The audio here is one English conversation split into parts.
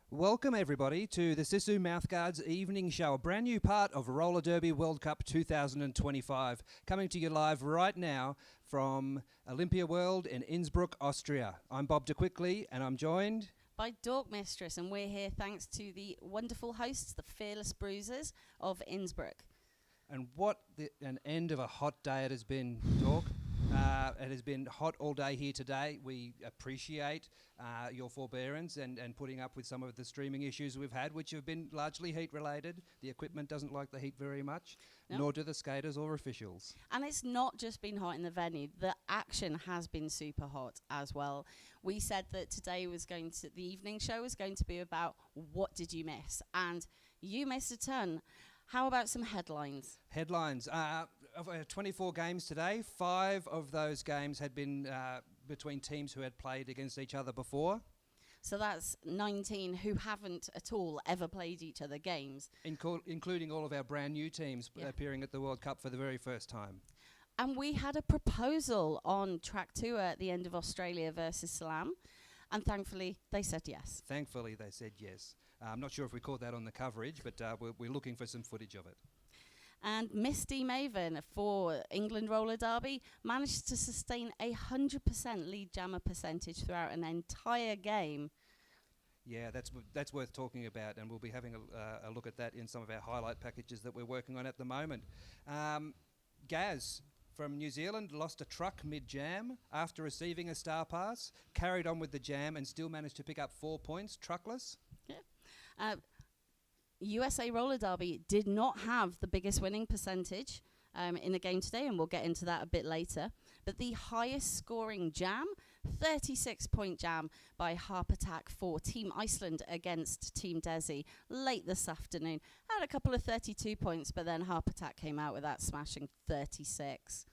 Welcome everybody to the Sisu Mouthguards evening show, a brand new part of Roller Derby World Cup 2025, coming to you live right now from Olympia World in Innsbruck, Austria. I'm Bob de Quickly and I'm joined by Dork Mistress, and we're here thanks to the wonderful hosts, the Fearless Bruisers of Innsbruck. And what an end of a hot day it has been, Dork. It has been hot all day here today. We appreciate your forbearance and putting up with some of the streaming issues we've had, which have been largely heat related. The equipment doesn't like the heat very much, nor do the skaters or officials. And it's not just been hot in the venue. The action has been super hot as well. We said that today the evening show was going to be about what did you miss? And you missed a ton. How about some headlines? Headlines. Of 24 games today, 5 of those games had been between teams who had played against each other before. So that's 19 who haven't at all ever played each other games. Including all of our brand new teams appearing at the World Cup for the very first time. And we had a proposal on track 2 at the end of Australia versus Salam. And thankfully, they said yes. Thankfully, they said yes. I'm not sure if we caught that on the coverage, but we're looking for some footage of it. And Misty Maven for England Roller Derby managed to sustain 100% lead jammer percentage throughout an entire game. Yeah, that's worth talking about, and we'll be having a look at that in some of our highlight packages that we're working on at the moment. Gaz from New Zealand lost a truck mid-jam after receiving a star pass, carried on with the jam and still managed to pick up 4 points, truckless. Yeah. USA Roller Derby did not have the biggest winning percentage in the game today, and we'll get into that a bit later. But the highest scoring jam, 36-point jam by Harp Attack for Team Iceland against Team Desi late this afternoon. Had a couple of 32 points, but then Harp Attack came out with that smashing 36.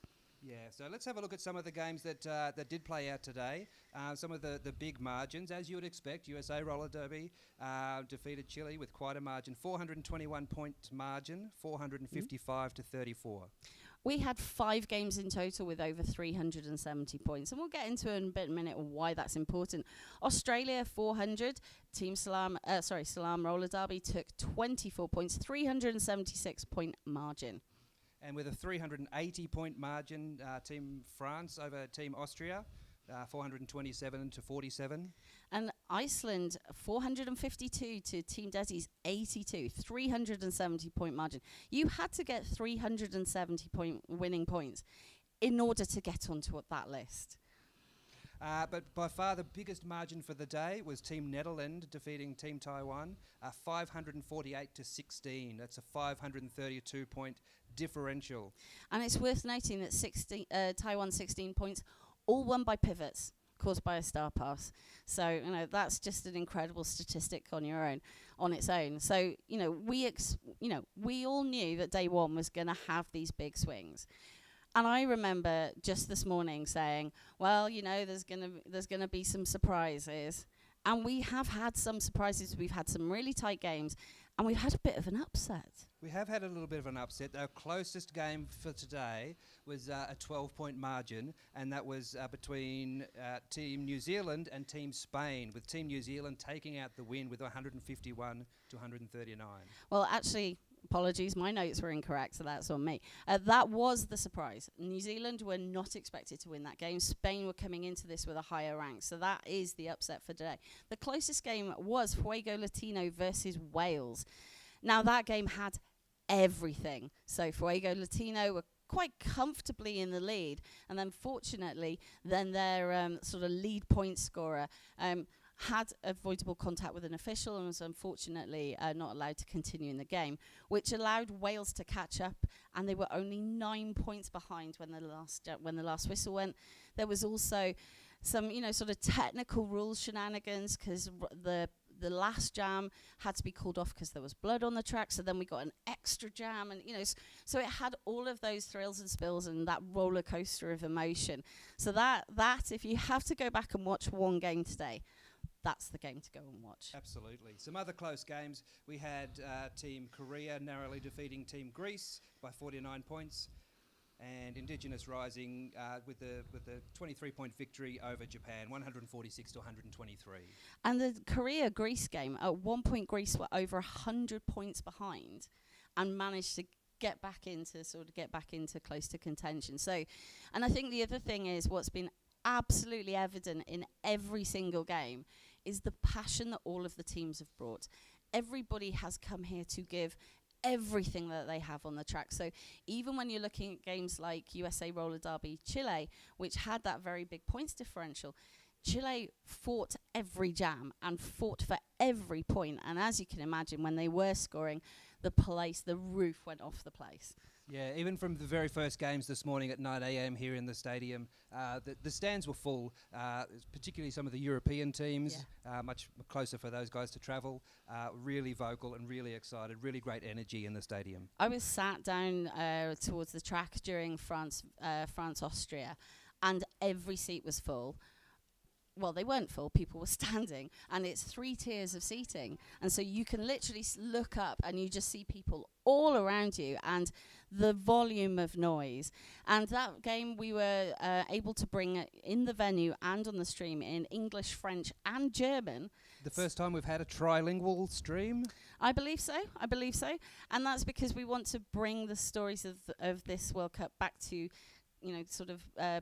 Yeah, so let's have a look at some of the games that did play out today. Some of the big margins, as you would expect. USA Roller Derby defeated Chile with quite a margin, 421-point margin, 455 to 34. We had 5 games in total with over 370 points, and we'll get into in a minute why that's important. Australia 400, Salam Roller Derby took 24 points, 376-point margin. And with a 380-point margin, Team France over Team Austria, 427 to 47. And Iceland, 452 to Team Desi's 82, 370-point margin. You had to get 370-point winning points in order to get onto that list. But by far the biggest margin for the day was Team Netherlands defeating Team Taiwan, 548 to 16. That's a 532-point differential. And it's worth noting that Taiwan 16 points, all won by pivots caused by a star pass. So, that's just an incredible statistic on its own. So, we all knew that day one was going to have these big swings. And I remember just this morning saying, well, there's gonna be some surprises. And we have had some surprises. We've had some really tight games, and we've had a bit of an upset. We have had a little bit of an upset. Our closest game for today was a 12-point margin, and that was between Team New Zealand and Team Spain, with Team New Zealand taking out the win with 151 to 139. Well, actually, apologies, my notes were incorrect, so that's on me. That was the surprise. New Zealand were not expected to win that game. Spain were coming into this with a higher rank, so that is the upset for today. The closest game was Fuego Latino versus Wales. Now, that game had everything. So Fuego Latino were quite comfortably in the lead, and then fortunately, their sort of lead point scorer had avoidable contact with an official and was unfortunately not allowed to continue in the game, which allowed Wales to catch up, and they were only 9 points behind when the last whistle went. There was also some, sort of technical rules shenanigans, because the last jam had to be called off because there was blood on the track, so then we got an extra jam, and so it had all of those thrills and spills and that roller coaster of emotion. So that if you have to go back and watch one game today, that's the game to go and watch. Absolutely. Some other close games. We had Team Korea narrowly defeating Team Greece by 49 points. and Indigenous Rising with the 23-point victory over Japan, 146 to 123. And the Korea-Greece game, at one point Greece were over 100 points behind and managed to get back into close to contention. So, and I think the other thing is what's been absolutely evident in every single game is the passion that all of the teams have brought. Everybody has come here to give everything that they have on the track. So even when you're looking at games like USA Roller Derby Chile, which had that very big points differential, Chile fought every jam and fought for every point. And as you can imagine, when they were scoring, the roof went off the place. Yeah, even from the very first games this morning at 9 a.m. here in the stadium, the stands were full, particularly some of the European teams, much closer for those guys to travel, really vocal and really excited, really great energy in the stadium. I was sat down towards the track during France-Austria, and every seat was full. Well, they weren't full, people were standing, and it's 3 tiers of seating. And so you can literally look up and you just see people all around you and the volume of noise. And that game we were able to bring in the venue and on the stream in English, French and German. The first time we've had a trilingual stream? I believe so. And that's because we want to bring the stories of this World Cup back to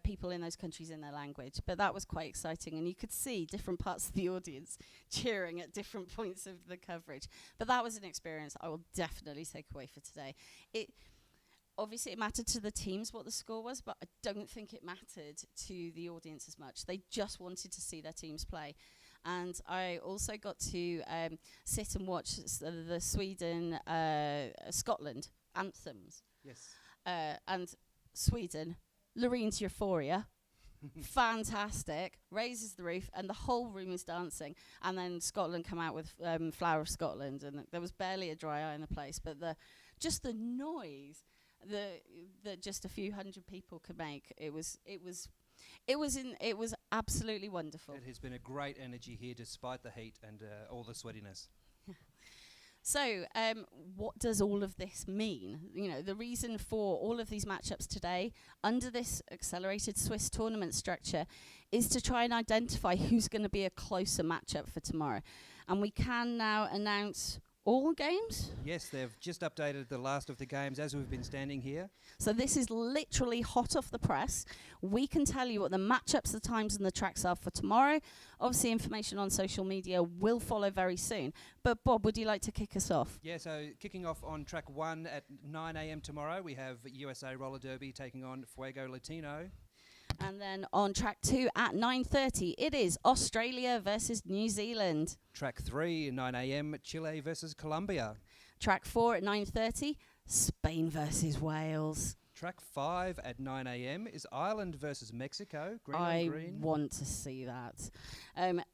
people in those countries in their language. But that was quite exciting, and you could see different parts of the audience cheering at different points of the coverage. But that was an experience I will definitely take away for today. Obviously, it mattered to the teams what the score was, but I don't think it mattered to the audience as much. They just wanted to see their teams play. And I also got to sit and watch the Sweden-Scotland anthems. Yes. And Sweden, Lorene's Euphoria, fantastic, raises the roof, and the whole room is dancing. And then Scotland come out with Flower of Scotland, and there was barely a dry eye in the place. But the noise that just a few hundred people could make, it was absolutely wonderful. It has been a great energy here despite the heat and all the sweatiness. So, what does all of this mean? The reason for all of these matchups today under this accelerated Swiss tournament structure is to try and identify who's going to be a closer matchup for tomorrow. And we can now announce all games? Yes, they've just updated the last of the games as we've been standing here. So this is literally hot off the press. We can tell you what the matchups, the times and the tracks are for tomorrow. Obviously, information on social media will follow very soon. But Bob, would you like to kick us off? Yeah, so kicking off on track 1 at 9 a.m. tomorrow, we have USA Roller Derby taking on Fuego Latino. And then on track 2 at 9:30, it is Australia versus New Zealand. Track 3 at 9 a.m, Chile versus Colombia. Track 4 at 9:30, Spain versus Wales. Track 5 at 9 a.m. is Ireland versus Mexico. Green I on green. want to see that.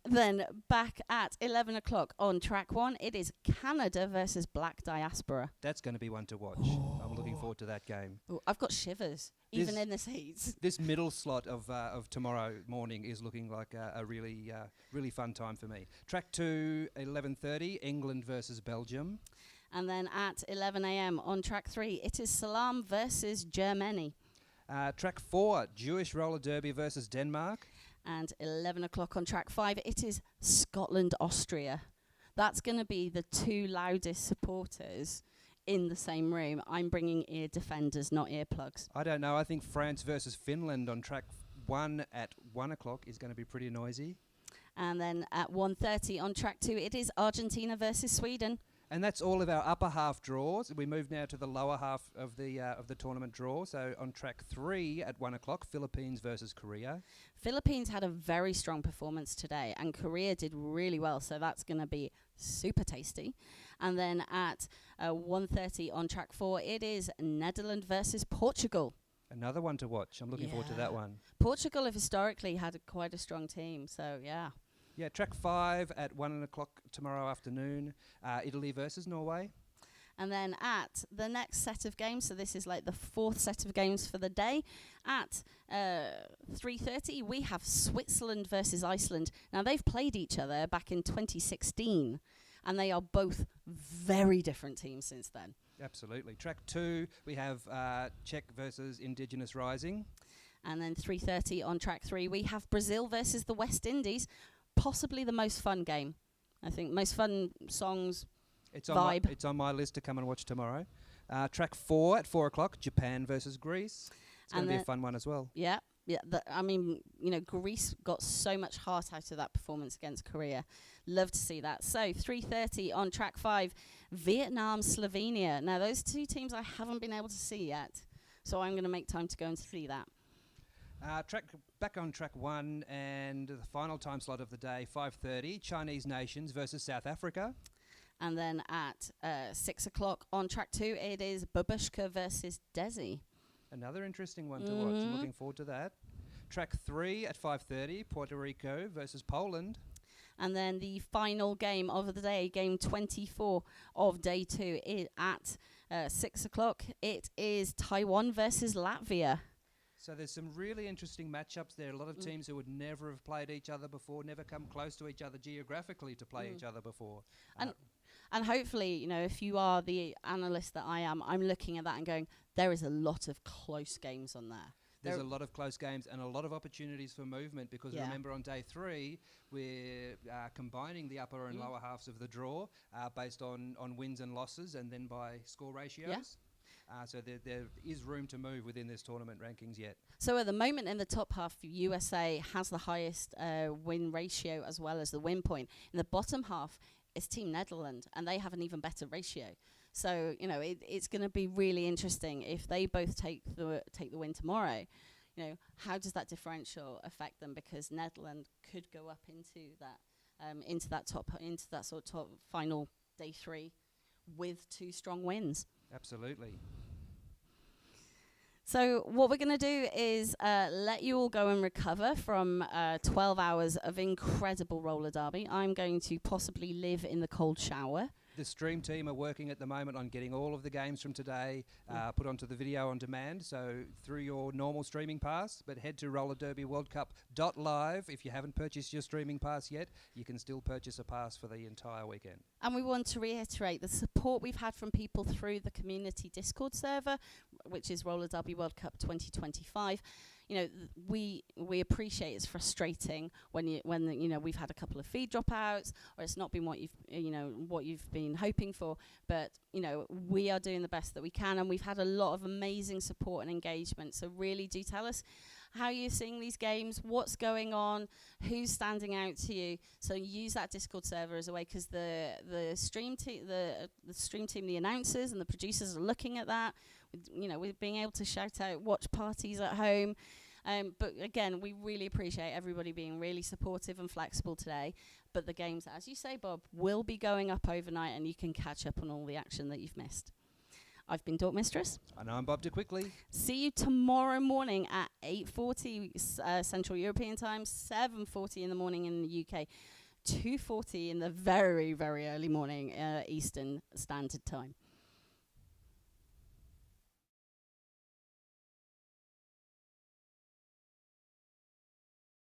Then back at 11 o'clock on track 1, it is Canada versus Black Diaspora. That's going to be one to watch. I'm looking forward to that game. Ooh, I've got shivers, even in this heat. This middle slot of tomorrow morning is looking like a really fun time for me. Track 2, 11:30, England versus Belgium. And then at 11 a.m. on track 3, it is Salam versus Germany. Track 4, Jewish Roller Derby versus Denmark. And 11 o'clock on track 5, it is Scotland-Austria. That's going to be the 2 loudest supporters in the same room. I'm bringing ear defenders, not earplugs. I don't know. I think France versus Finland on track 1 at 1 o'clock is going to be pretty noisy. And then at 1:30 on track 2, it is Argentina versus Sweden. And that's all of our upper half draws. We move now to the lower half of the tournament draw. So on track 3 at 1 o'clock, Philippines versus Korea. Philippines had a very strong performance today, and Korea did really well. So that's going to be super tasty. And then at 1:30 on track 4, it is Netherlands versus Portugal. Another one to watch. I'm looking forward to that one. Portugal have historically had quite a strong team. So yeah. Yeah, track 5 at 1 o'clock tomorrow afternoon, Italy versus Norway. And then at the next set of games, so this is like the 4th set of games for the day, at 3:30 we have Switzerland versus Iceland. Now they've played each other back in 2016, and they are both very different teams since then. Absolutely. Track 2, we have Czech versus Indigenous Rising. And then 3:30 on track 3, we have Brazil versus the West Indies. Possibly the most fun game. I think most fun songs, vibe. It's on my list to come and watch tomorrow. Track 4 at 4 o'clock, Japan versus Greece. It's going to be a fun one as well. Yeah. I mean, Greece got so much heart out of that performance against Korea. Love to see that. So 3:30 on track 5, Vietnam, Slovenia. Now, those two teams I haven't been able to see yet, so I'm going to make time to go and see that. Back on track 1, and the final time slot of the day, 5:30, Chinese Nations versus South Africa. And then at 6 o'clock on track 2, it is Babushka versus Desi. Another interesting one to watch. I'm looking forward to that. Track 3 at 5:30, Puerto Rico versus Poland. And then the final game of the day, game 24 of day 2, at 6 o'clock. It is Taiwan versus Latvia. So there's some really interesting matchups there. A lot of teams who would never have played each other before, never come close to each other geographically to play each other before. And hopefully, if you are the analyst that I am, I'm looking at that and going, there is a lot of close games on there. There's a lot of close games and a lot of opportunities for movement because remember on day 3 we're combining the upper and lower halves of the draw based on wins and losses and then by score ratios. So there is room to move within this tournament rankings yet. So at the moment in the top half, USA has the highest win ratio as well as the win point. In the bottom half, it's Team Netherlands, and they have an even better ratio. So, it's going to be really interesting if they both take the win tomorrow. How does that differential affect them? Because Netherlands could go up into that sort of top final day 3 with 2 strong wins. Absolutely. So what we're going to do is let you all go and recover from 12 hours of incredible roller derby. I'm going to possibly live in the cold shower. The stream team are working at the moment on getting all of the games from today put onto the video on demand, so through your normal streaming pass, but head to rollerderbyworldcup.live. If you haven't purchased your streaming pass yet, you can still purchase a pass for the entire weekend. And we want to reiterate the support we've had from people through the community Discord server, which is Roller Derby World Cup 2025. We appreciate it's frustrating when we've had a couple of feed dropouts or it's not been what you've been hoping for, but we are doing the best that we can, and we've had a lot of amazing support and engagement. So really do tell us how you're seeing these games, what's going on, who's standing out to you. So use that Discord server as a way, because the stream team, the announcers and the producers are looking at that. We're being able to shout out watch parties at home. But again, we really appreciate everybody being really supportive and flexible today. But the games, as you say, Bob, will be going up overnight, and you can catch up on all the action that you've missed. I've been Dork Mistress. And I'm Bob DeQuickly. See you tomorrow morning at 8:40 Central European Time, 7:40 in the morning in the UK, 2:40 in the very, very early morning Eastern Standard Time.